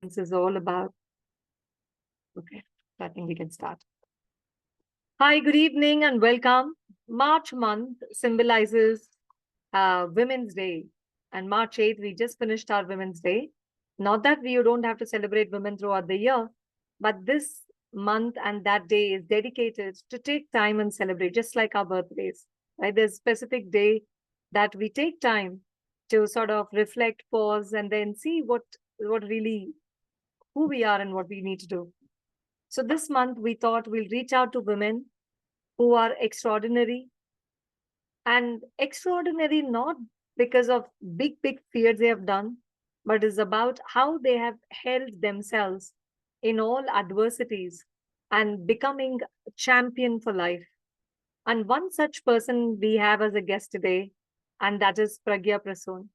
This is all about. Okay, I think we can start. Hi, good evening and welcome. March month symbolizes Women's Day, and March 8th, we just finished our Women's Day. Not that we don't have to celebrate women throughout the year, but this month and that day is dedicated to take time and celebrate, just like our birthdays. Right? There's a specific day that we take time to sort of reflect, pause, and then see what really who we are and what we need to do. So this month we thought we'll reach out to women who are extraordinary, and extraordinary not because of big fears they have done, but is about how they have held themselves in all adversities and becoming a champion for life. And one such person we have as a guest today, and that is Pragya Prasoon.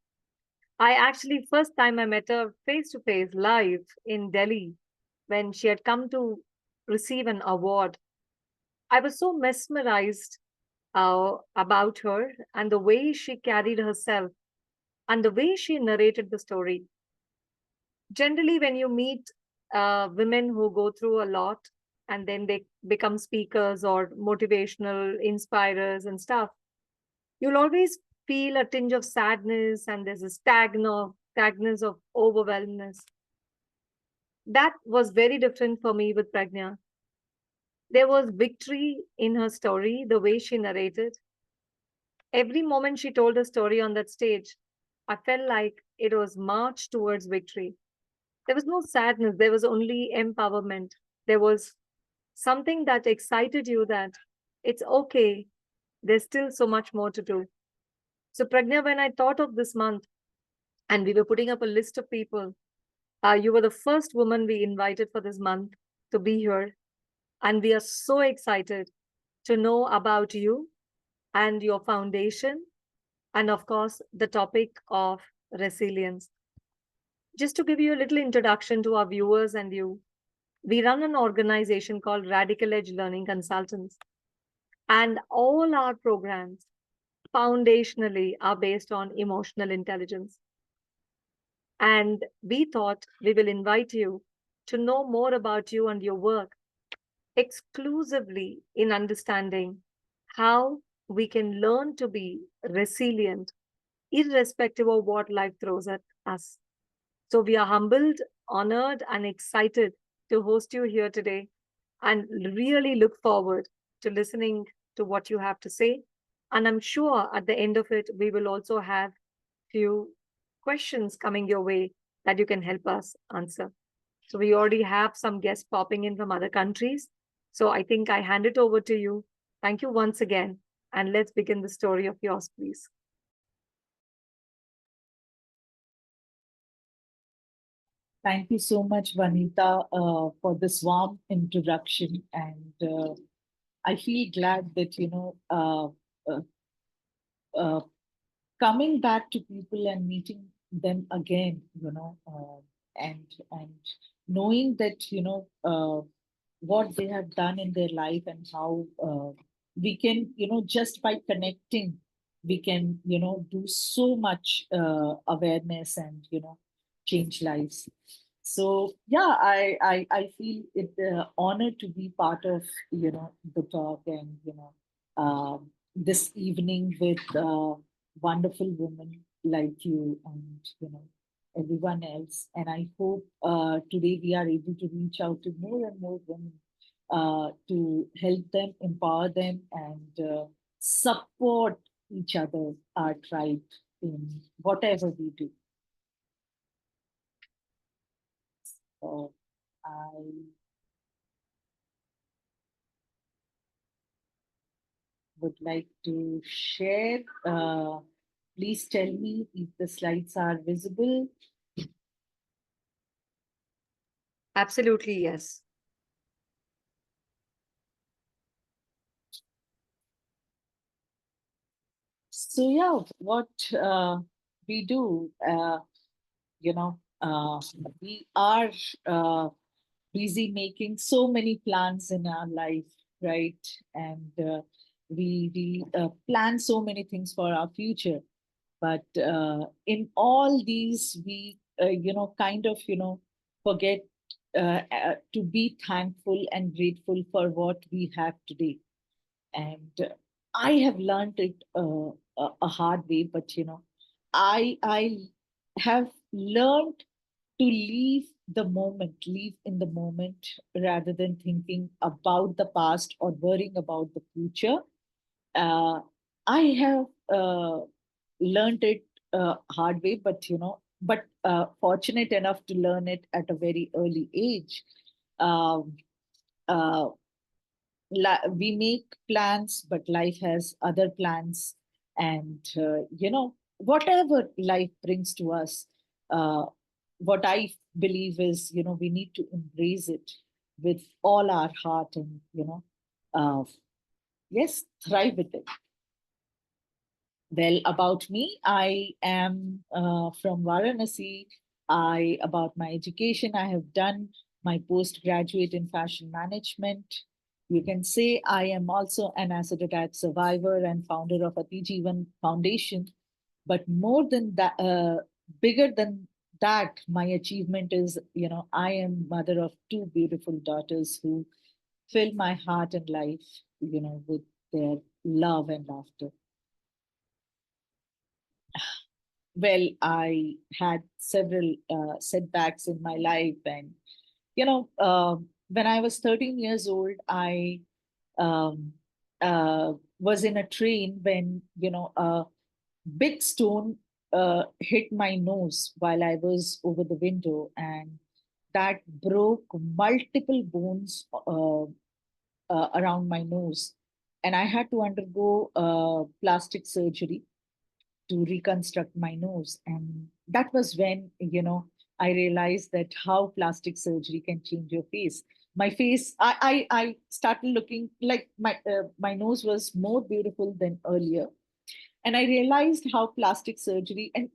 I actually first time I met her face to face live in Delhi when she had come to receive an award. I was so mesmerized about her and the way she carried herself and the way she narrated the story. Generally, when you meet women who go through a lot and then they become speakers or motivational inspirers and stuff, you'll always feel a tinge of sadness and there's a stagnance of overwhelmness. That was very different for me with Pragna. There was victory in her story, the way she narrated. Every moment she told a story on that stage, I felt like it was march towards victory. There was no sadness, there was only empowerment. There was something that excited you that it's okay, there's still so much more to do. So, Pragna, when I thought of this month and we were putting up a list of people, you were the first woman we invited for this month to be here. And we are so excited to know about you and your foundation, and of course, the topic of resilience. Just to give you a little introduction to our viewers and you, we run an organization called Radical Edge Learning Consultants, and all our programs foundationally are based on emotional intelligence. And we thought we will invite you to know more about you and your work exclusively in understanding how we can learn to be resilient irrespective of what life throws at us. So we are humbled, honored, and excited to host you here today and really look forward to listening to what you have to say. And I'm sure at the end of it, we will also have few questions coming your way that you can help us answer. So we already have some guests popping in from other countries. So I think I hand it over to you. Thank you once again. And let's begin the story of yours, please. Thank you so much, Vanita, for this warm introduction. And I feel glad that, uh, uh, coming back to people and meeting them again, and knowing that, what they have done in their life and how we can, just by connecting, we can, do so much awareness and, change lives. So yeah, I feel it honored to be part of, the talk and, this evening with wonderful women like you and, everyone else. And I hope today we are able to reach out to more and more women to help them, empower them, and support each other, our tribe, in whatever we do. So I would like to share. Please tell me if the slides are visible. Absolutely, yes. So yeah, what we do, you know, we are busy making so many plans in our life, right? And we plan so many things for our future, but in all these, we kind of forget to be thankful and grateful for what we have today. And I have learned it a hard way, but I have learned to live in the moment rather than thinking about the past or worrying about the future. uh, I have learned it hard way, but fortunate enough to learn it at a very early age. Um, uh, we make plans, but life has other plans, and whatever life brings to us, uh, what I believe is, we need to embrace it with all our heart, and uh, yes, thrive with it. Well, about me, I am from Varanasi. About my education, I have done my postgraduate in fashion management. You can say I am also an acid attack survivor and founder of Atijeevan Foundation. But more than that, bigger than that, my achievement is, I am mother of two beautiful daughters who fill my heart and life, with their love and laughter. Well, I had several setbacks in my life, and when I was 13 years old, I um, was in a train when a big stone hit my nose while I was over the window, and that broke multiple bones around my nose, and I had to undergo plastic surgery to reconstruct my nose. And that was when, I realized that how plastic surgery can change your face. My face, I started looking like my nose was more beautiful than earlier. And I realized how plastic surgery and,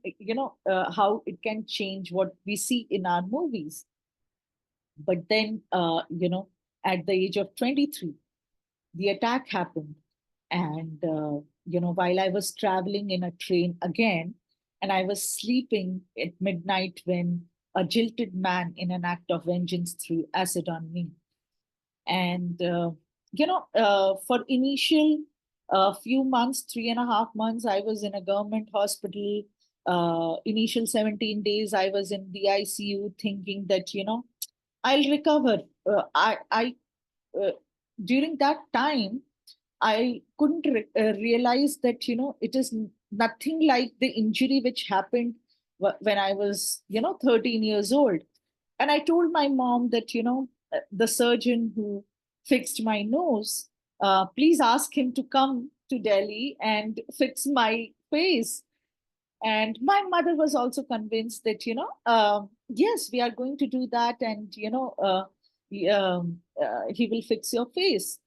how it can change what we see in our movies. But then, at the age of 23, the attack happened. And while I was traveling in a train again, and I was sleeping at midnight when a jilted man in an act of vengeance threw acid on me. And for initial few months, 3.5 months, I was in a government hospital. Initial 17 days I was in the ICU, thinking that I'll recover. I uh, During that time, I couldn't realize that it is nothing like the injury which happened when I was 13 years old. And I told my mom that the surgeon who fixed my nose, please ask him to come to Delhi and fix my face. And my mother was also convinced that yes, we are going to do that, and he will fix your face.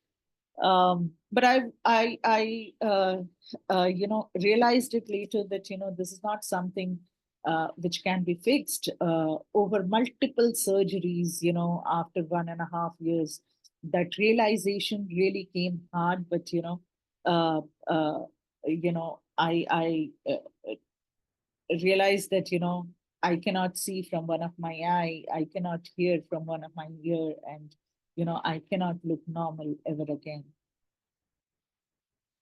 But I realized it later that this is not something which can be fixed over multiple surgeries. After 1.5 years, that realization really came hard. But uh, uh, I realized that I cannot see from one of my eye, I cannot hear from one of my ear, and I cannot look normal ever again.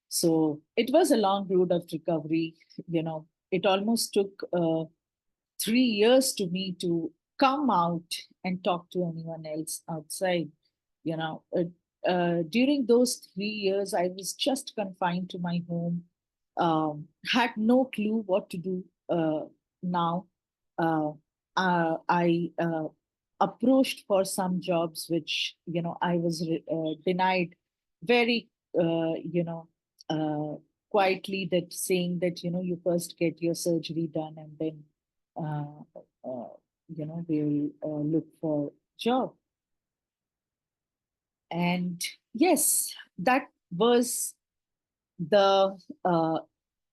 So it was a long road of recovery. It almost took 3 years to me to come out and talk to anyone else outside. During those 3 years, I was just confined to my home, had no clue what to do now. Uh, I approached for some jobs which I was denied very uh, quietly, that saying that you first get your surgery done, and then uh, uh, we'll look for job. And yes, that was the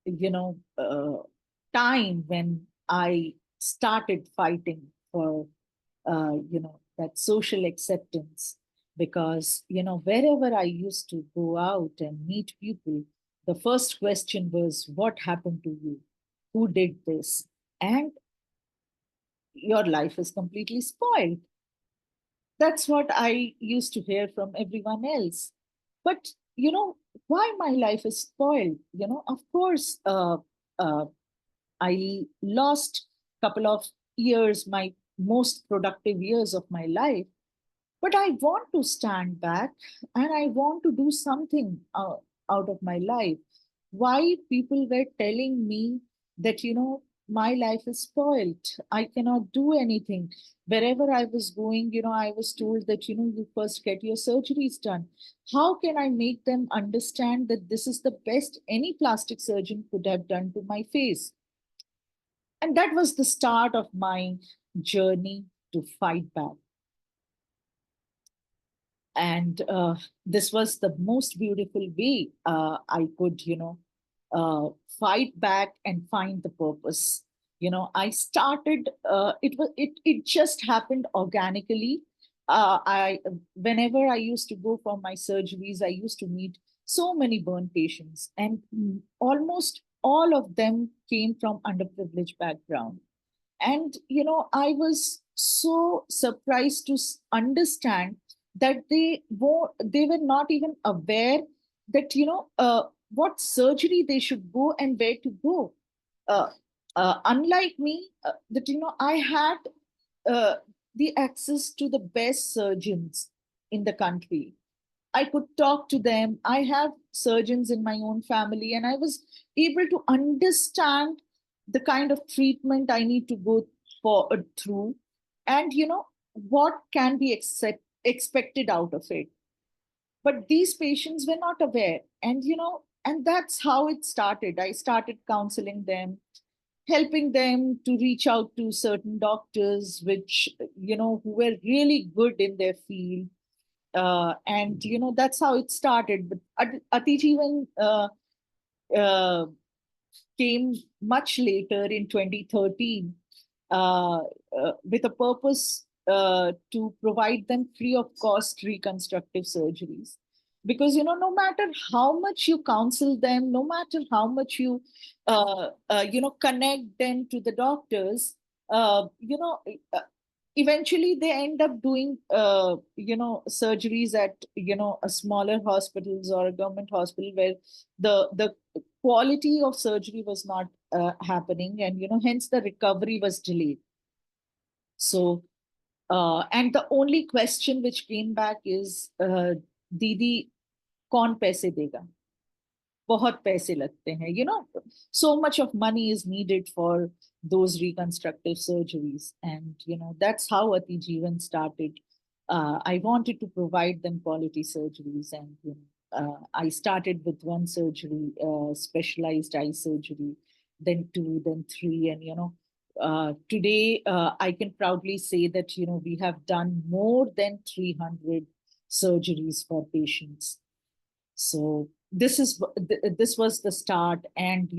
you know uh, time when I started fighting for that social acceptance. Because wherever I used to go out and meet people, the first question was, what happened to you, who did this? And your life is completely spoiled. That's what I used to hear from everyone else. But, why my life is spoiled? Of course, uh, I lost a couple of years, my most productive years of my life. But I want to stand back and I want to do something out of my life. Why people were telling me that, my life is spoiled. I cannot do anything. Wherever I was going, I was told that, you first get your surgeries done. How can I make them understand that this is the best any plastic surgeon could have done to my face? And that was the start of my journey to fight back. And this was the most beautiful way I could, uh, fight back and find the purpose. I started. It just happened organically. I Whenever I used to go for my surgeries, I used to meet so many burn patients, and almost all of them came from underprivileged background. And I was so surprised to understand that they were not even aware that what surgery they should go and where to go. uh, Unlike me, that I had uh, the access to the best surgeons in the country. I could talk to them. I have surgeons in my own family, and I was able to understand the kind of treatment I need to go through, and what can be expected out of it. But these patients were not aware, and and that's how it started. I started counseling them, helping them to reach out to certain doctors, which who were really good in their field. And that's how it started. But Atijeevan uh, came much later in 2013, uh, with a purpose to provide them free of cost reconstructive surgeries. Because no matter how much you counsel them, no matter how much you connect them to the doctors, uh, eventually they end up doing surgeries at a smaller hospitals or a government hospital, where the quality of surgery was not happening, and hence the recovery was delayed. So and the only question which came back is, didi kaun paise dega? बहुत पैसे लगते हैं, so much of money is needed for those reconstructive surgeries. And that's how Ati Jeevan started. I wanted to provide them quality surgeries, and I started with one surgery, specialized eye surgery, then two, then three. And today I can proudly say that we have done more than 300 surgeries for patients. So this was the start, and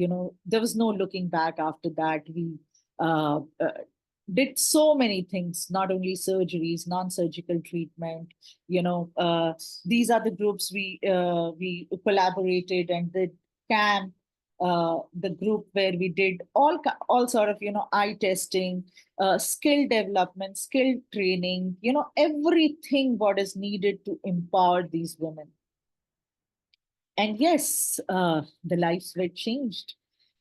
there was no looking back after that. We did so many things, not only surgeries, non-surgical treatment. These are the groups we collaborated and did camp. The group where we did all sort of eye testing, skill development, skill training, everything what is needed to empower these women. And yes, the lives were changed.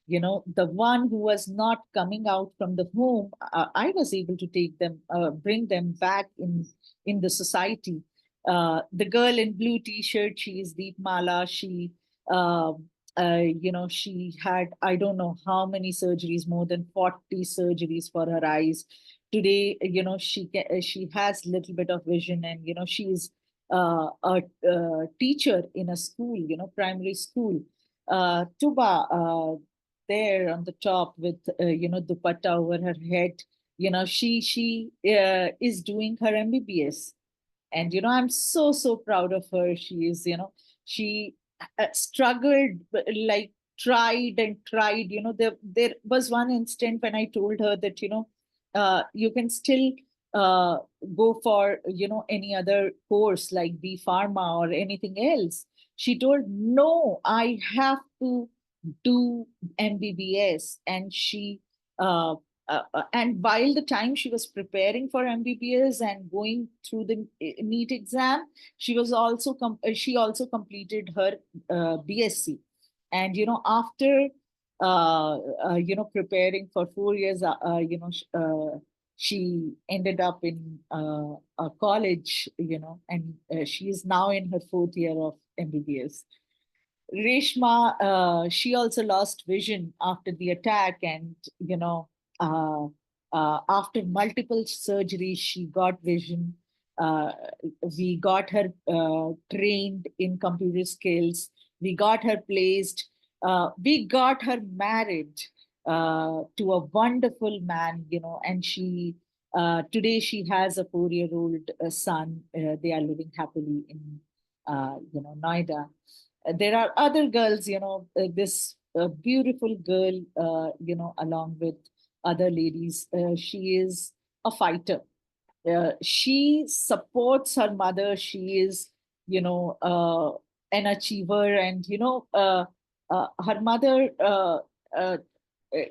The one who was not coming out from the home, I was able to take them, bring them back in the society. The girl in blue t-shirt, she is Deepmala. She uh, she had, I don't know how many surgeries, more than 40 surgeries for her eyes. Today, she has little bit of vision, and she is a teacher in a school, primary school. Tuba, there on the top with dupatta over her head, she is doing her MBBS. And I'm so proud of her. She is, she struggled, like tried and tried. There was one instant when I told her that you can still uh, go for any other course like B Pharma or anything else. She told, no, I have to do MBBS. And she and while the time she was preparing for MBBS and going through the NEET exam, she also completed her BSc. And after preparing for 4 years, she ended up in a college, and she is now in her fourth year of MBBS. Reshma, she also lost vision after the attack, and uh, after multiple surgeries, she got vision. Uh, we got her trained in computer skills. We got her placed. We got her married to a wonderful man, and she today she has a 4-year-old son. They are living happily in Noida. There are other girls, this beautiful girl, along with other ladies. She is a fighter. She supports her mother. She is, an achiever, and her mother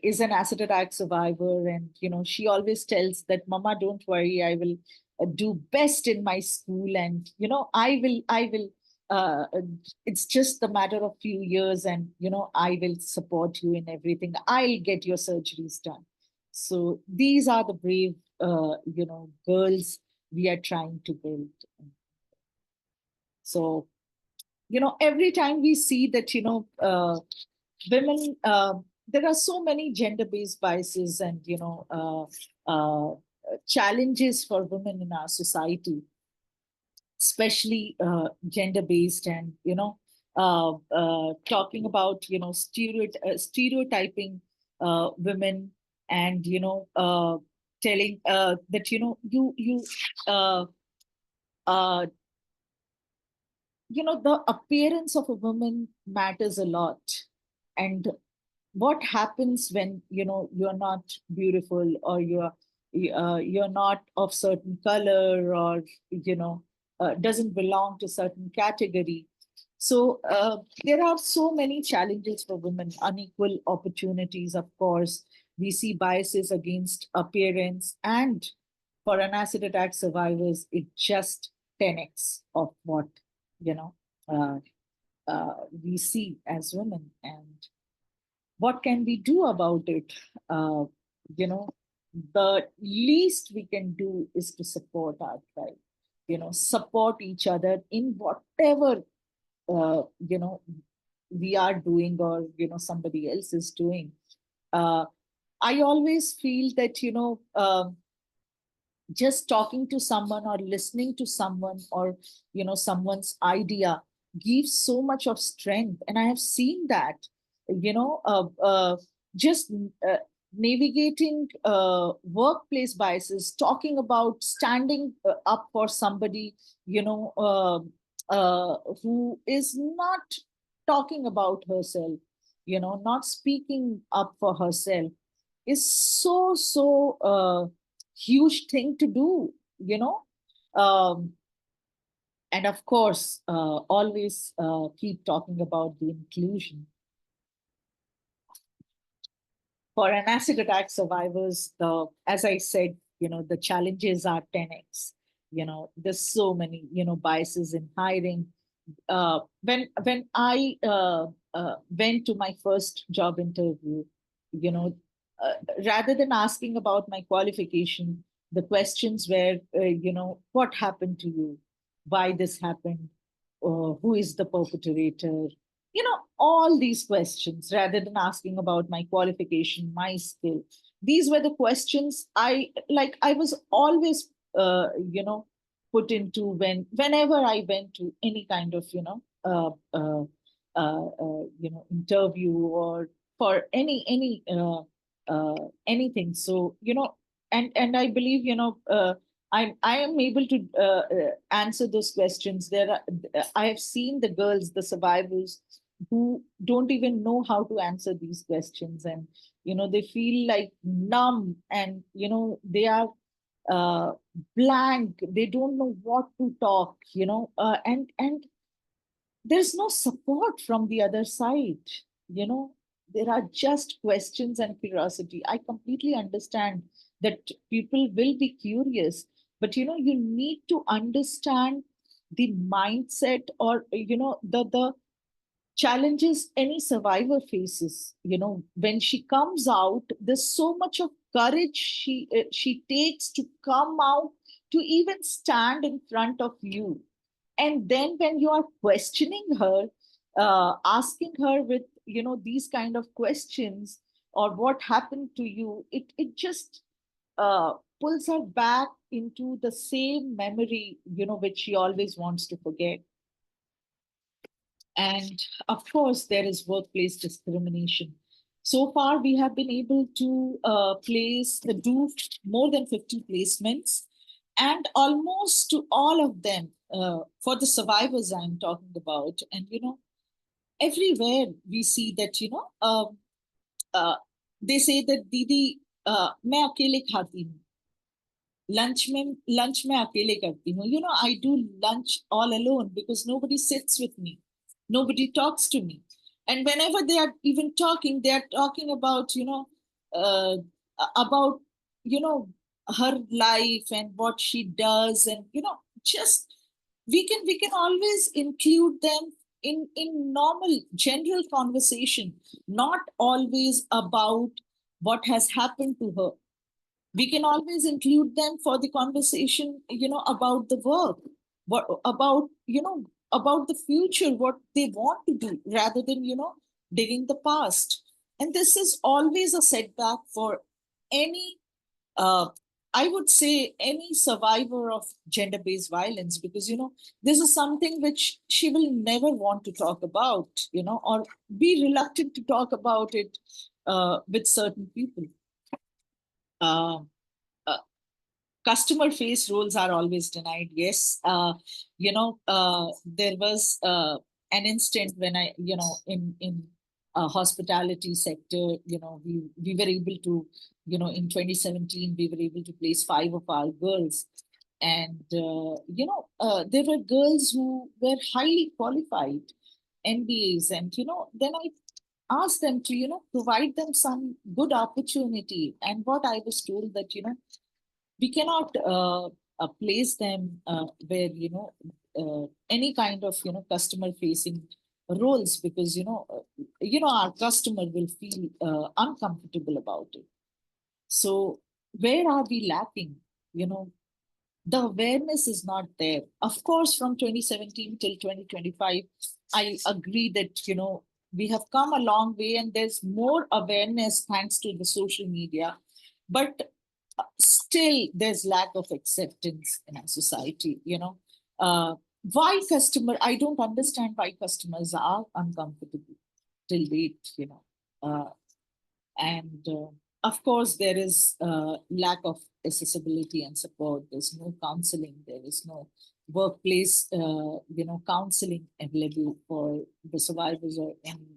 is an acid attack survivor, and she always tells that, "Mama, don't worry, I will do best in my school, and I will. Uh, it's just a matter of few years, and I will support you in everything. I'll get your surgeries done." So these are the brave, girls we are trying to build. So every time we see that, women, there are so many gender-based biases and challenges for women in our society, especially gender-based, and talking about stereotyping women, and telling that you uh, uh, the appearance of a woman matters a lot. And what happens when you're not beautiful, or you're not of certain color, or doesn't belong to certain category. So there are so many challenges for women. Unequal opportunities, of course. We see biases against appearance, and for an acid attack survivors, it just 10x of what you know uh, we see as women. And what can we do about it? Uh, you know, the least we can do is to support our tribe, support each other in whatever, you know, we are doing, or, somebody else is doing. Uh, I always feel that, just talking to someone, or listening to someone, or someone's idea gives so much of strength. And I have seen that, just uh, navigating workplace biases, talking about standing up for somebody, who is not talking about herself, not speaking up for herself, is so huge thing to do, you know. And of course, always keep talking about the inclusion. For an acid attack survivors, as I said, the challenges are 10x. There's so many, biases in hiring. When I went to my first job interview, you know, uh, rather than asking about my qualification, the questions were, what happened to you, why this happened, who is the perpetrator, all these questions, rather than asking about my qualification, my skill. These were the questions I was always, put into whenever I went to any kind of interview, or for anything. So and I believe, I am able to answer those questions. I have seen the girls, the survivors, who don't even know how to answer these questions, and they feel like numb, and they are uh, blank. They don't know what to talk, and there's no support from the other side, you know there are just questions and curiosity. I completely understand that people will be curious, but you need to understand the mindset, or the challenges any survivor faces. When she comes out, there's so much of courage she takes to come out, to even stand in front of you. And then when you are questioning her, asking her with these kind of questions, or what happened to you, it just uh, pulls her back into the same memory, which she always wants to forget. And of course, there is workplace discrimination. So far, we have been able to do more than 50 placements, and almost to all of them, for the survivors I'm talking about. And, everywhere we see that, uh, they say that, Didi, मैं अकेले खाती हूँ, lunch में अकेले करती हूँ. I do lunch all alone because nobody sits with me, nobody talks to me. And whenever they are even talking, they are talking about uh, about you know her life and what she does. And just we can always include them in normal general conversation, not always about what has happened to her. We can always include them for the conversation, about the work, what about about the future, what they want to do, rather than digging the past. And this is always a setback for any, uh, I would say, any survivor of gender based violence, because this is something which she will never want to talk about, or be reluctant to talk about it with certain people. uh, uh, Customer face roles are always denied. Yes. There was an instant when I, in hospitality sector, we were able to, in 2017, we were able to place 5 of our girls. And, there were girls who were highly qualified MBAs. And, then I asked them to, provide them some good opportunity. And what I was told that, we cannot place them where any kind of customer facing roles, because our customer will feel uncomfortable about it. So where are we lacking? you know the awareness is not there. Of course, from 2017 till 2025, I agree that we have come a long way, and there's more awareness thanks to the social media. But still there's lack of acceptance in our society. Why customer I don't understand why customers are uncomfortable till date. And of course, there is lack of accessibility and support. There's no counseling. There is no workplace, counseling available for the survivors, or any,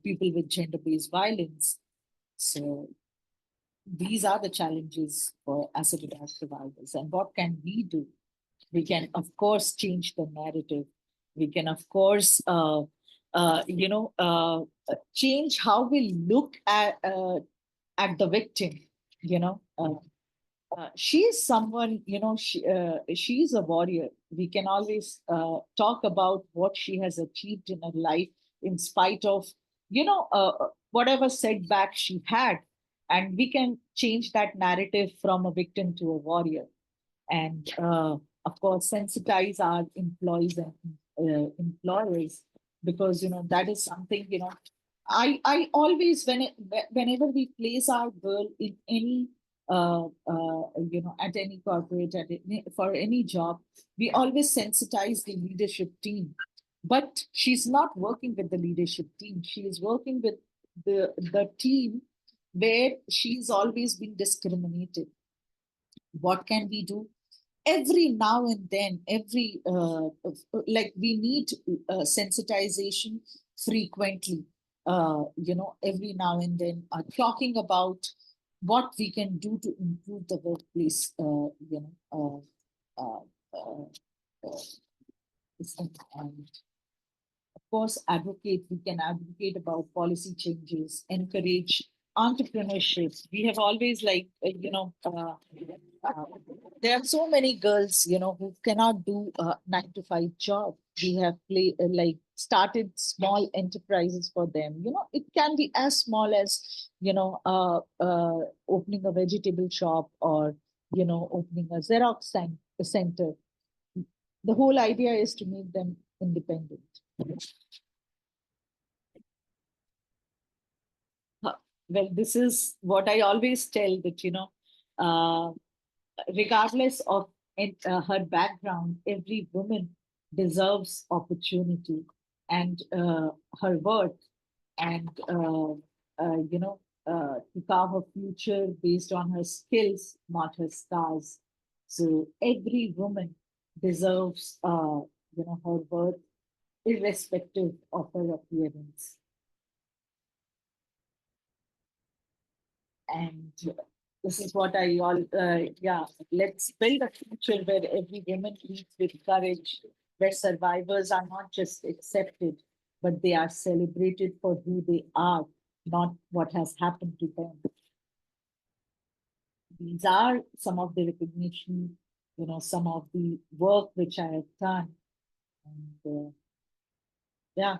people with gender-based violence. So these are the challenges for acid attack survivors. And what can we do? We can, of course, change the narrative. We can, of course, change how we look at the victim. You know, she is someone. She is a warrior. We can always talk about what she has achieved in her life, in spite of whatever setback she had. And we can change that narrative from a victim to a warrior. And of course, sensitize our employees and employers, because that is something. I always, whenever we place our girl in any at any corporate, for any job, we always sensitize the leadership team. But she's not working with the leadership team. She is working with the team where she's always been discriminated. What can we do? Every now and then, like, we need sensitization frequently. Every now and then, talking about what we can do to improve the workplace. Uh, uh, uh, and of course, advocate. We can advocate about policy changes, encourage entrepreneurship. We have always uh, there are so many girls, who cannot do a 9 to 5 job. We have started small enterprises for them. It can be as small as, opening a vegetable shop, or, opening a center. The whole idea is to make them independent. Uh, Well, this is what I always tell, that, uh, regardless of her background, every woman deserves opportunity and her worth, and to carve a future based on her skills, not her scars. So every woman deserves, her worth, irrespective of her appearance. And this is what I all, yeah, let's build a future where every woman leads with courage, where survivors are not just accepted, but they are celebrated for who they are, not what has happened to them. These are some of the recognition, some of the work which I have done. And yeah,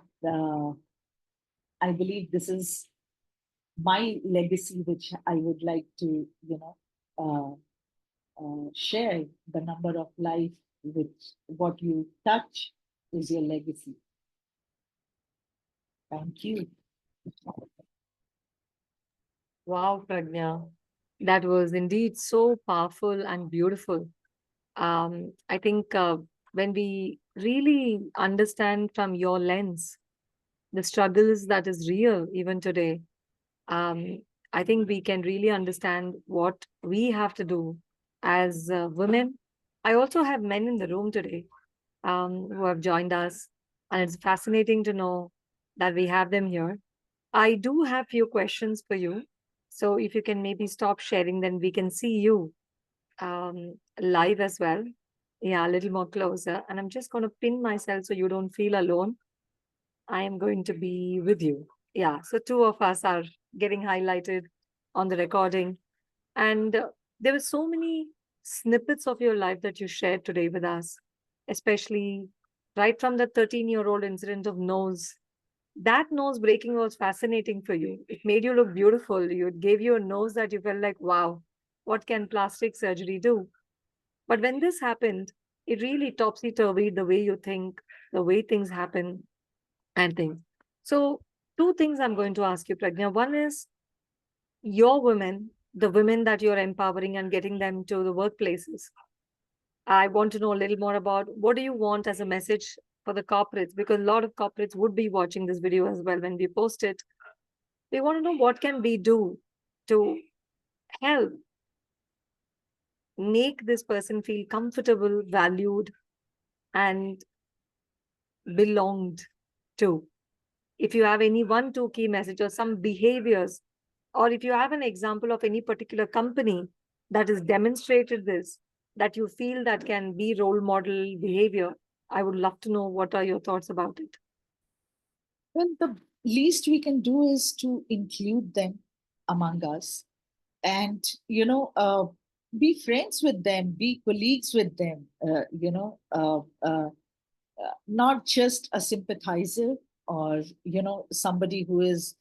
I believe this is my legacy, which I would like to, share. The number of life with what you touch is your legacy. Thank you. Wow, Pragnya. That was indeed so powerful and beautiful. I think when we really understand from your lens the struggles that is real even today, um, I think we can really understand what we have to do as women. I also have men in the room today who have joined us, and it's fascinating to know that we have them here. I do have few questions for you. So if you can maybe stop sharing, then we can see you live as well. Yeah, a little more closer. And I'm just going to pin myself so you don't feel alone. I am going to be with you. Yeah, so two of us are getting highlighted on the recording. And there were so many snippets of your life that you shared today with us, especially right from the 13-year-old incident of nose. That nose breaking was fascinating for you. It made you look beautiful. It gave you a nose that you felt like, wow, what can plastic surgery do? But when this happened, it really topsy turvy the way you think, the way things happen, and things. So, two things I'm going to ask you, Pragna. One is your women, the women that you're empowering and getting them to the workplaces. I want to know a little more about what do you want as a message for the corporates, because a lot of corporates would be watching this video as well when we post it. They want to know what can we do to help make this person feel comfortable, valued, and belonged to. If you have any one, two key message or some behaviors, or if you have an example of any particular company that has demonstrated this, that you feel that can be role model behavior, I would love to know what are your thoughts about it. Well, the least we can do is to include them among us, and, be friends with them, be colleagues with them, not just a sympathizer, or, somebody who is,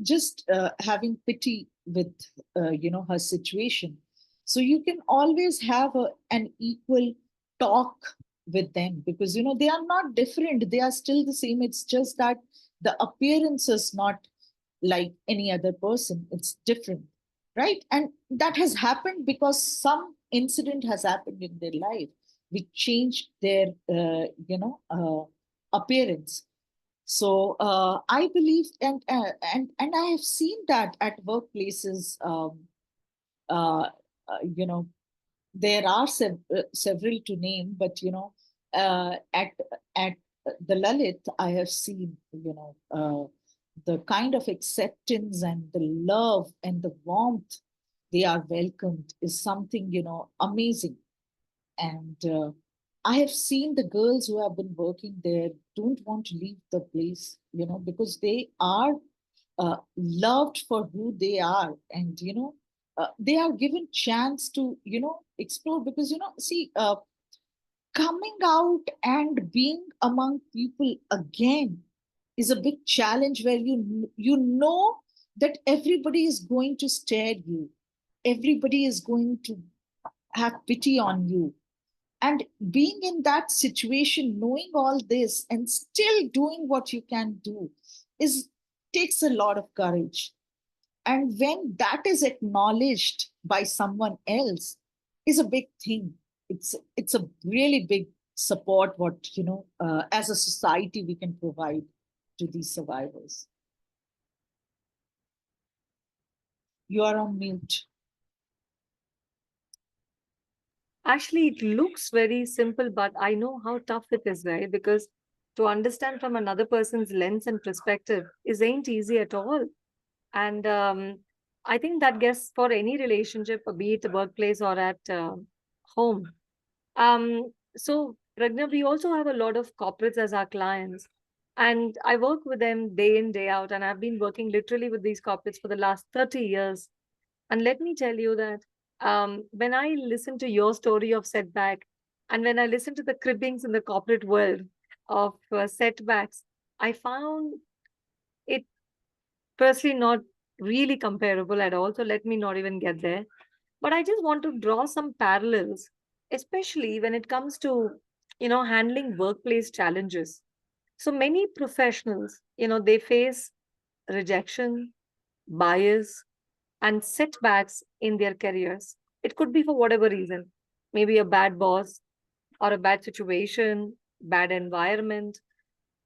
just having pity with, her situation. So you can always have an equal talk with them, because, they are not different, they are still the same. It's just that the appearance is not like any other person, it's different, right? And that has happened because some incident has happened in their life which changed their, appearance. So I believe, and I have seen that at workplaces. Uh, you know, there are several to name, but, at the Lalit, I have seen, the kind of acceptance and the love and the warmth they are welcomed is something, amazing. And I have seen the girls who have been working there don't want to leave the place, because they are loved for who they are, and they are given chance to explore, because see, coming out and being among people again is a big challenge, where you know that everybody is going to stare you, everybody is going to have pity on you, and being in that situation, knowing all this and still doing what you can do, is takes a lot of courage. And when that is acknowledged by someone else, is a big thing. It's a really big support, what as a society we can provide to these survivors. You are on mute. Actually, it looks very simple, but I know how tough it is, right? Because to understand from another person's lens and perspective is ain't easy at all. And I think that guess for any relationship, be it a workplace or at home. So Ragna, we also have a lot of corporates as our clients, and I work with them day in, day out, and I've been working literally with these corporates for the last 30 years. And let me tell you that when I listen to your story of setback, and when I listen to the cribbings in the corporate world of setbacks, I found it personally not really comparable at all. So let me not even get there. But I just want to draw some parallels, especially when it comes to, handling workplace challenges. So many professionals, they face rejection, bias, and setbacks in their careers. It could be for whatever reason, maybe a bad boss or a bad situation, bad environment.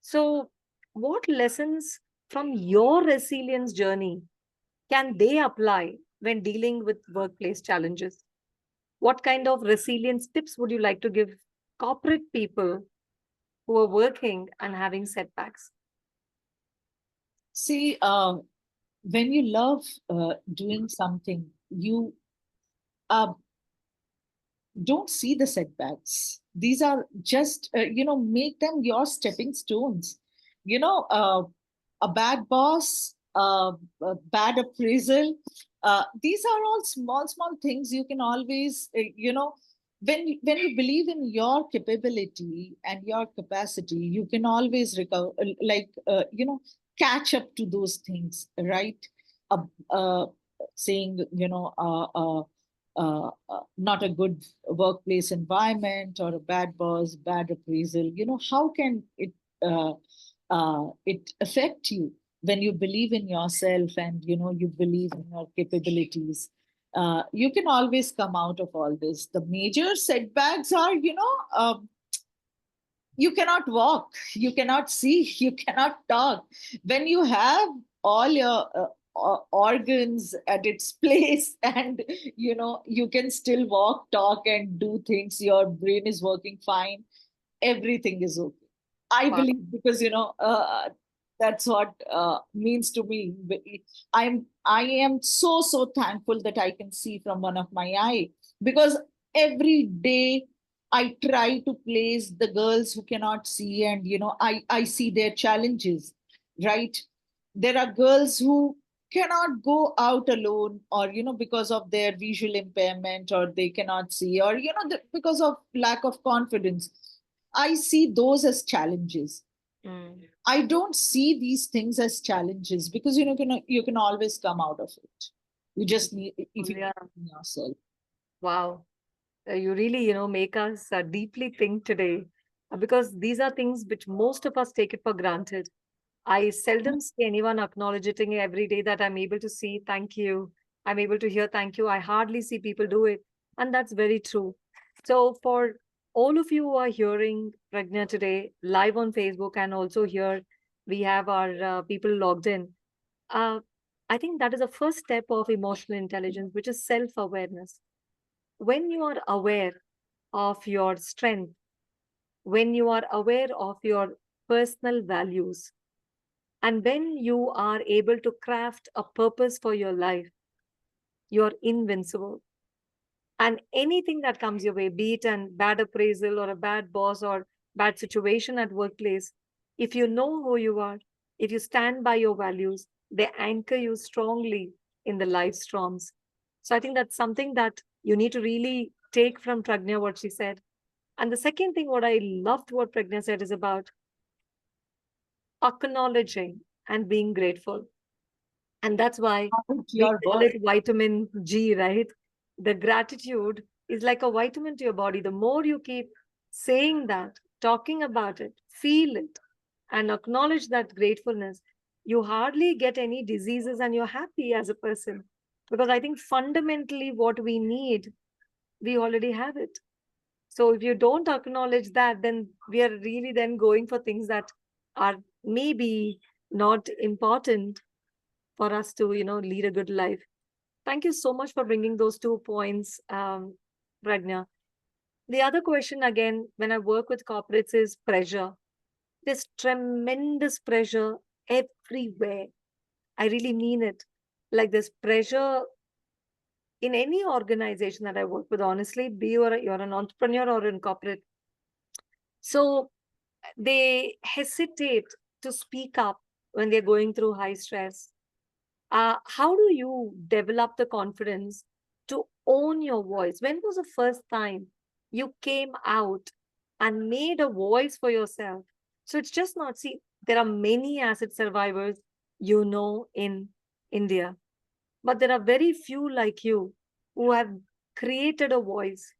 So, what lessons from your resilience journey can they apply when dealing with workplace challenges? What kind of resilience tips would you like to give corporate people who are working and having setbacks? See, when you love doing something, you uh, don't see the setbacks. These are just, make them your stepping stones. A bad boss, a bad appraisal, these are all small small things. You can always, when you believe in your capability and your capacity, you can always recover, like, catch up to those things, right? uh, uh, Saying, not a good workplace environment, or a bad boss, bad appraisal, how can it affect you when you believe in yourself, and you believe in your capabilities? You can always come out of all this. The major setbacks are, you cannot walk, you cannot see, you cannot talk. When you have all your organs at its place, and you can still walk, talk, and do things, your brain is working fine, everything is okay, I Wow. believe, because that's what means to me. I am so thankful that I can see from one of my eye, because every day I try to place the girls who cannot see, and I see their challenges, right? There are girls who cannot go out alone, or because of their visual impairment, or they cannot see, or because of lack of confidence. I see those as challenges. Mm. I don't see these things as challenges, because you can always come out of it. You just need, if you Yeah. believe in yourself. Wow. You really, make us deeply think today because these are things which most of us take it for granted. I seldom see anyone acknowledging every day that I'm able to see thank you. I'm able to hear thank you. I hardly see people do it. And that's very true. So, for all of you who are hearing Pragna today live on Facebook, and also here we have our people logged in, uh, I think that is the first step of emotional intelligence, which is self awareness. When you are aware of your strength, when you are aware of your personal values, and when you are able to craft a purpose for your life, you're invincible. And anything that comes your way, be it a bad appraisal or a bad boss or bad situation at workplace, if you know who you are, if you stand by your values, they anchor you strongly in the life storms. So I think that's something that you need to really take from Pragna, what she said. And the second thing, what I loved what Pragna said is about acknowledging and being grateful. And that's why It's we your call word. it vitamin G, right? The gratitude is like a vitamin to your body. The more you keep saying that, talking about it, feel it, and acknowledge that gratefulness, you hardly get any diseases and you're happy as a person. Because I think fundamentally what we need, we already have it. So if you don't acknowledge that, then we are really then going for things that are maybe not important for us to, lead a good life. Thank you so much for bringing those 2 points, Pragna. The other question, again, when I work with corporates, is pressure. There's tremendous pressure everywhere. I really mean it. Like there's pressure in any organization that I work with, honestly, be you're an entrepreneur or in corporate. So they hesitate to speak up when they're going through high stress. How do you develop the confidence to own your voice? When was the first time you came out and made a voice for yourself? So it's just not, see, there are many acid survivors, in India, but there are very few like you who have created a voice,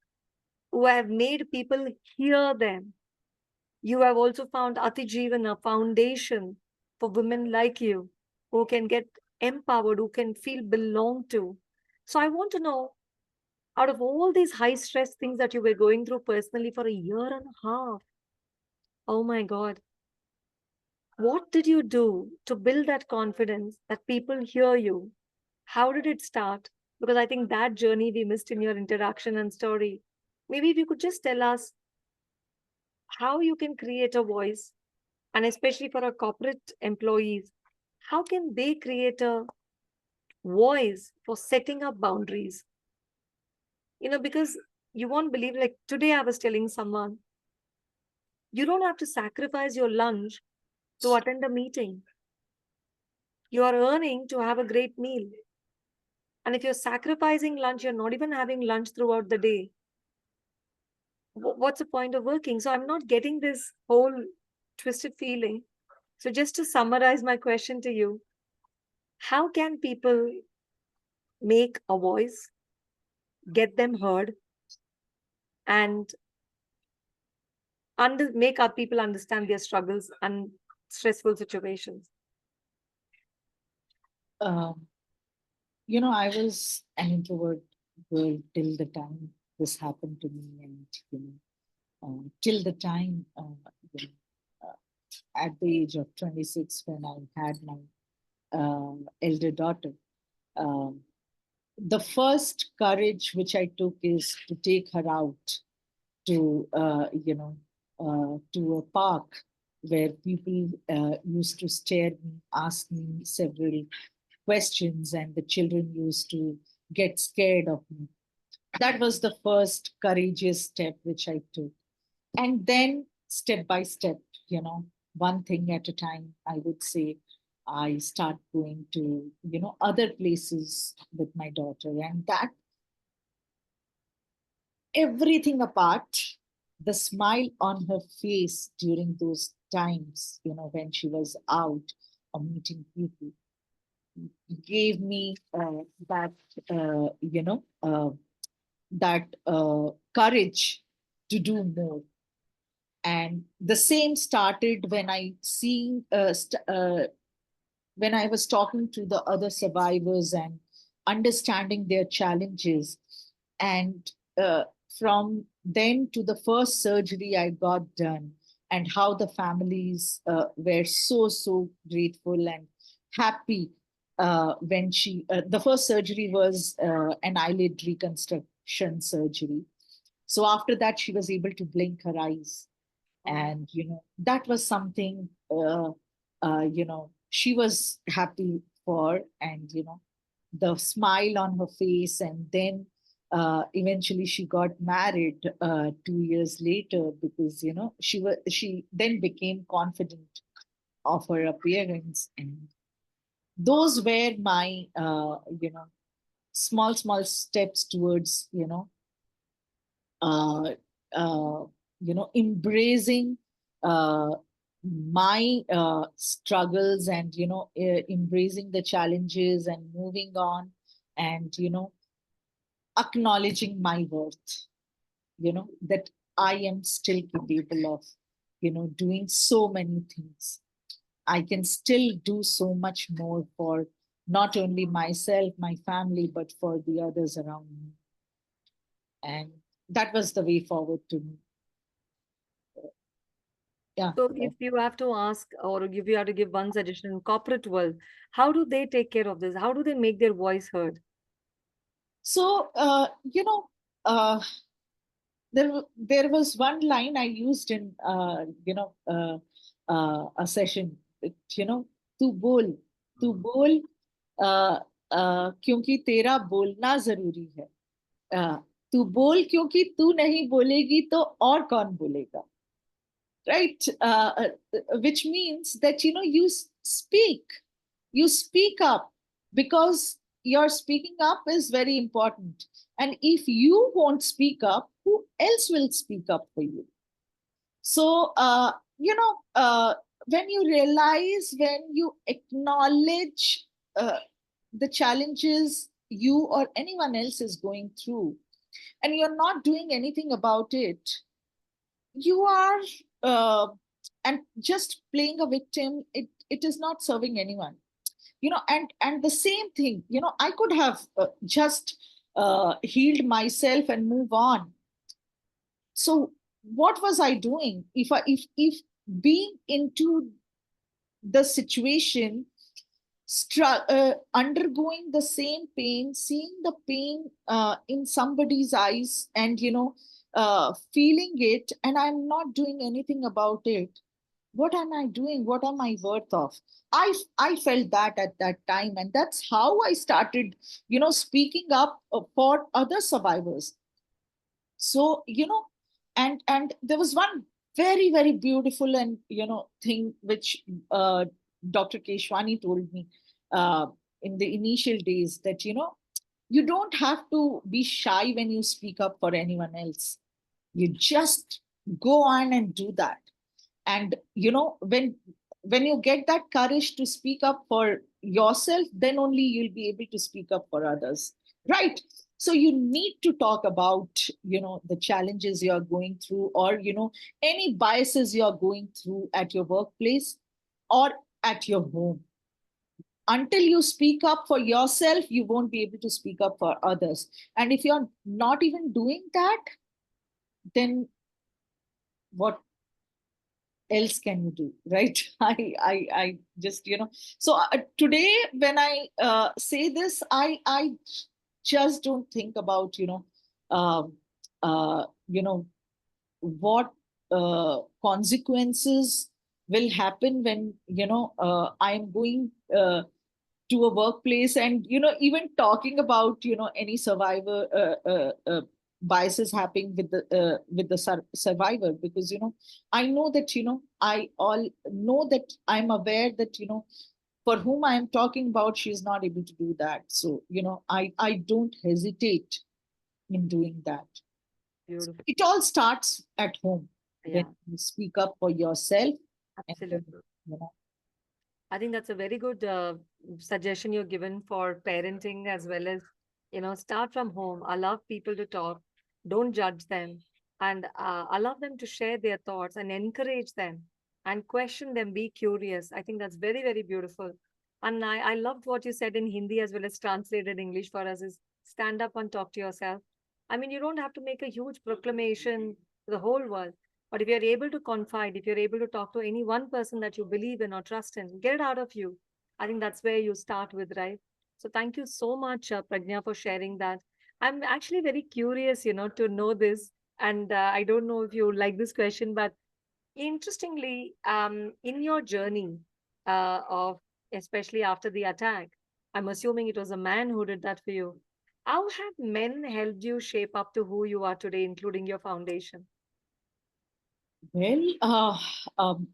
who have made people hear them. You have also found Atijeevan, a foundation for women like you who can get empowered, who can feel belonged to. So I want to know, out of all these high stress things that you were going through personally for a year and a half, oh my God, what did you do to build that confidence that people hear you? How did it start? Because I think that journey we missed in your interaction and story. Maybe if you could just tell us how you can create a voice, and especially for our corporate employees, how can they create a voice for setting up boundaries? Because you won't believe, like today I was telling someone, you don't have to sacrifice your lunch to attend a meeting. You are earning to have a great meal. And if you're sacrificing lunch, you're not even having lunch throughout the day. What's the point of working? So I'm not getting this whole twisted feeling. So just to summarize my question to you, how can people make a voice, get them heard, and make our people understand their struggles and stressful situations? Um, I was an introvert girl till the time this happened to me, and till the time you know, at the age of 26 when I had my elder daughter. Um, the first courage which I took is to take her out to to a park where people used to stare me, ask me several questions, and the children used to get scared of me. That was the first courageous step which I took. And then step by step, one thing at a time, I would say, I start going to, other places with my daughter. And that everything apart, the smile on her face during those times, when she was out or meeting people, gave me that, courage to do more. And the same started when when I was talking to the other survivors and understanding their challenges. And from then to the first surgery I got done, and how the families were so grateful and happy when the first surgery was an eyelid reconstruction surgery. So after that, she was able to blink her eyes, Oh, and that was something she was happy for. And the smile on her face, and then Eventually she got married 2 years later, because she then became confident of her appearance. And those were my small steps towards uh, uh, embracing uh, my struggles, and embracing the challenges and moving on, and acknowledging my worth, that I am still capable of doing so many things. I can still do so much more for not only myself, my family, but for the others around me. And that was the way forward to me. Yeah. So if you have to ask, or if you have to give one suggestion in corporate world, how do they take care of this? How do they make their voice heard? So, there was one line I used in, a session. तू बोल, तू बोल, uh, क्योंकि तेरा बोलना जरूरी है. तू बोल, क्योंकि तू नहीं बोलेगी तो और कौन बोलेगा, right? Which means that you speak up, because your speaking up is very important. And if you won't speak up, who else will speak up for you? So when you realize, when you acknowledge the challenges you or anyone else is going through, and you're not doing anything about it, you are uh, and just playing a victim, it is not serving anyone. And the same thing, I could have just healed myself and move on. So what was I doing? If being into the situation, undergoing the same pain, seeing the pain in somebody's eyes, and feeling it, and I'm not doing anything about it, what am I doing? What am I worth of? I felt that at that time, and that's how I started speaking up for other survivors. So and there was one very beautiful and thing which Dr. Keshwani told me uh, in the initial days, that you don't have to be shy when you speak up for anyone else. You just go on and do that. And when you get that courage to speak up for yourself, then only you'll be able to speak up for others, right? So you need to talk about the challenges you're going through, or any biases you're going through at your workplace or at your home. Until you speak up for yourself, you won't be able to speak up for others. And if you're not even doing that, then what else can you do, right? I just so today when I say this, I just don't think about um, you know what consequences will happen when I'm going to a workplace, and even talking about any survivor biases happening with the survivor, because I know that I all know that I'm aware that for whom I am talking about, she's not able to do that. So I don't hesitate in doing that. Beautiful. It all starts at home, when Yeah, you speak up for yourself, and then absolutely. you know I think that's a very good suggestion you're given for parenting as well as, start from home. Allow people to talk. Don't judge them, and allow them to share their thoughts and encourage them and question them. Be curious. I think that's very, very beautiful. And I loved what you said in Hindi as well as translated English for us is stand up and talk to yourself. I mean, you don't have to make a huge proclamation to the whole world. But if you're able to confide, if you're able to talk to any one person that you believe in or trust in, get it out of you. I think that's where you start with, right? So thank you so much, Pragna, for sharing that. I'm actually very curious, to know this. And I don't know if you like this question, but interestingly, in your journey of especially after the attack, I'm assuming it was a man who did that for you. How have men helped you shape up to who you are today, including your foundation? Well,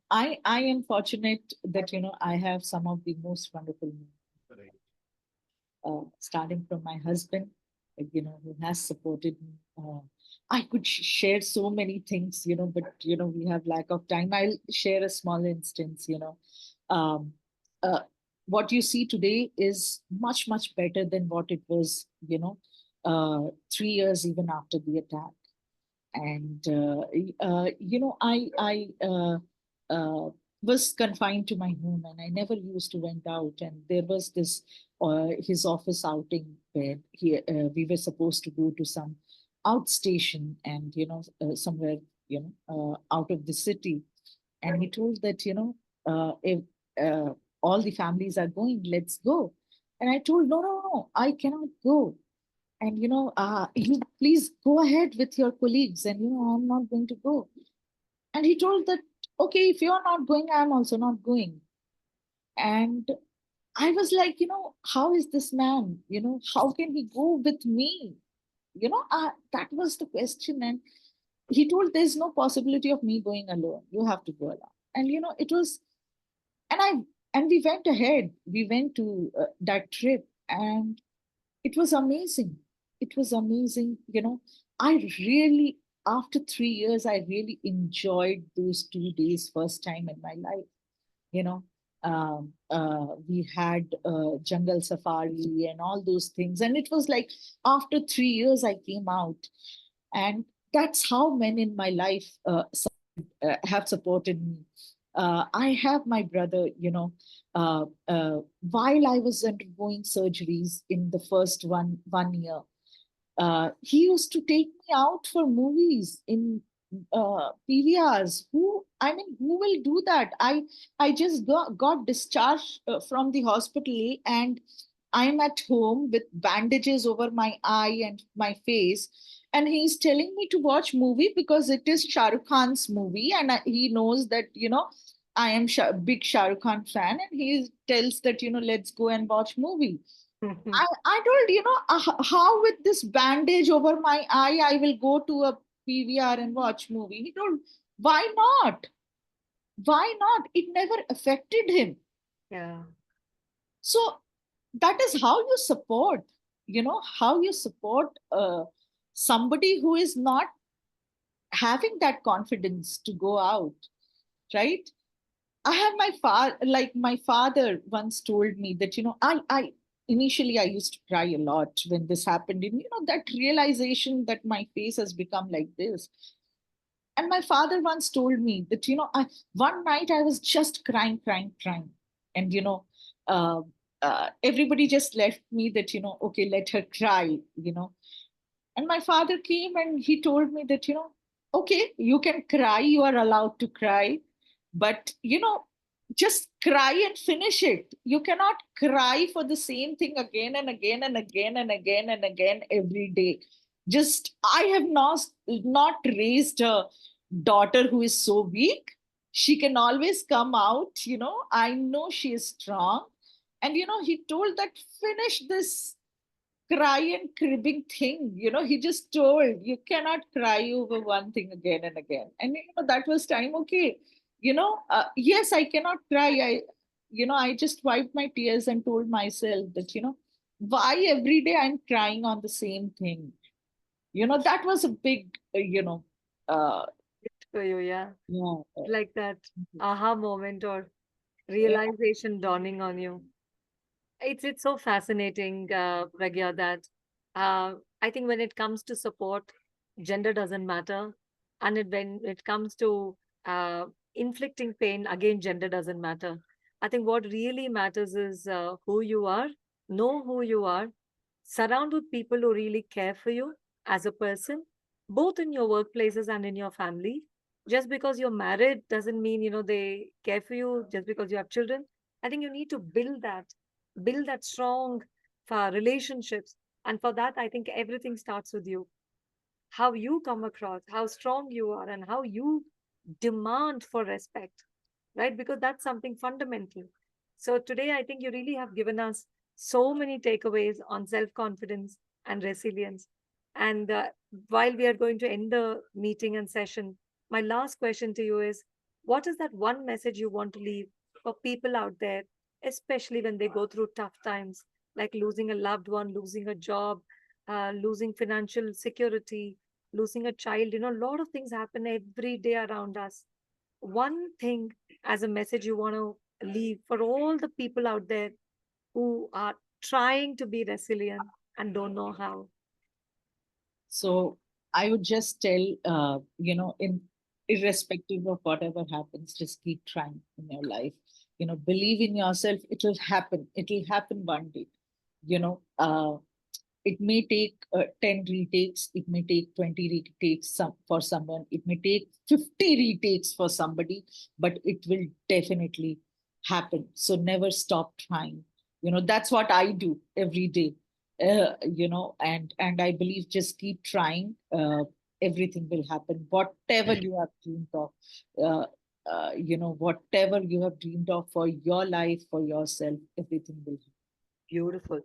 I am fortunate that I have some of the most wonderful men, starting from my husband, who has supported me. I could share so many things, but we have lack of time. I'll share a small instance. Um, uh, what you see today is much much better than what it was, 3 years even after the attack. And I was confined to my home, and I never used to went out. And there was this his office outing where we were supposed to go to some outstation, and somewhere out of the city. And he told that if all the families are going, let's go. And I told, no, no, no, I cannot go. And you please go ahead with your colleagues, and I'm not going to go. And he told that, okay, if you're not going, I'm also not going. And I was like, how is this man, how can he go with me? That was the question. And he told, there's no possibility of me going alone, you have to go alone. And it was, and I and we went ahead, we went to that trip. And it was amazing. It was amazing. I really, after 3 years, I really enjoyed those 2 days, first time in my life. You know, we had jungle safari and all those things. And it was like after 3 years, I came out. And that's how men in my life have supported me. I have my brother, while I was undergoing surgeries in the first one year, he used to take me out for movies in PVRs. Who will do that? I just got discharged from the hospital, and I'm at home with bandages over my eye and my face. And he's telling me to watch movie because it is Shah Rukh Khan's movie, and he knows that I am big Shah Rukh Khan fan, and he tells that let's go and watch movie. I told, how with this bandage over my eye, I will go to a PVR and watch movie. He told, why not? Why not? It never affected him. Yeah. So that is how you support, how you support somebody who is not having that confidence to go out, right? I have my father, like my father once told me that, I initially I used to cry a lot when this happened. And, that realization that my face has become like this. And my father once told me that, one night I was just crying, crying, crying. And, uh, everybody just left me that, okay, let her cry, And my father came and he told me that, okay, you can cry, you are allowed to cry, but, just cry and finish it. You cannot cry for the same thing again and again and again and again and again every day. Just, I have not raised a daughter who is so weak. She can always come out, I know she is strong. And, he told that finish this cry and cribbing thing. He just told you cannot cry over one thing again and again. And that was time. Okay, yes, I cannot cry. I just wiped my tears and told myself that why every day I'm crying on the same thing. That was a big uh For you, yeah. yeah, Like that aha moment or yeah. realization dawning on you. It's so fascinating, Pragya, that I think when it comes to support, gender doesn't matter, and when it comes to uh, inflicting pain, again, gender doesn't matter. I think what really matters is who you are, know who you are, surround with people who really care for you as a person, both in your workplaces and in your family. Just because you're married doesn't mean they care for you. Just because you have children, I think you need to build that strong relationships. And for that, I think everything starts with you. How you come across, how strong you are, and how you demand for respect, right? Because that's something fundamental. So today, I think you really have given us so many takeaways on self confidence, and resilience. And while we are going to end the meeting and session, my last question to you is, what is that one message you want to leave for people out there, especially when they go through tough times, like losing a loved one, losing a job, losing financial security, losing a child? You know, a lot of things happen every day around us. One thing as a message you want to leave for all the people out there who are trying to be resilient and don't know how. So I would just tell, in irrespective of whatever happens, just keep trying in your life. Believe in yourself. It will happen. It will happen one day. You know, it may take 10 retakes. It may take 20 retakes for someone. It may take 50 retakes for somebody, but it will definitely happen. So never stop trying. That's what I do every day. And I believe just keep trying. Everything will happen. Whatever you have dreamed of, uh, whatever you have dreamed of for your life, for yourself, everything will happen. Beautiful.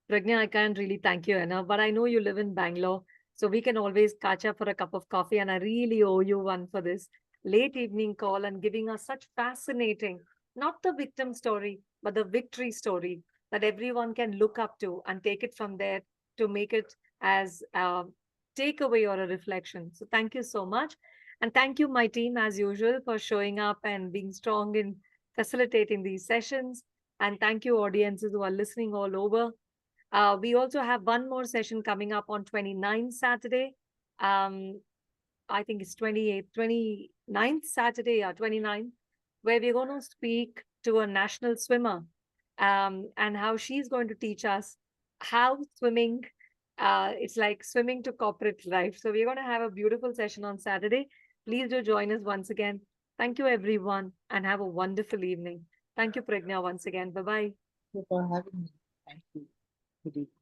Pragna, I can't really thank you enough, but I know you live in Bangalore, so we can always catch up for a cup of coffee. And I really owe you one for this late evening call and giving us such fascinating, not the victim story, but the victory story that everyone can look up to and take it from there to make it as a takeaway or a reflection. So thank you so much. And thank you, my team, as usual, for showing up and being strong in facilitating these sessions. And thank you, audiences who are listening all over. We also have one more session coming up on 29th Saturday. Um, I think it's 28th, 29th Saturday, 29th, where we're going to speak to a national swimmer and how she's going to teach us how swimming, it's like swimming to corporate life. So we're going to have a beautiful session on Saturday. Please do join us once again. Thank you, everyone, and have a wonderful evening. Thank you, Pragna, once again. Bye bye. Thank you for having me. Thank you. Good evening.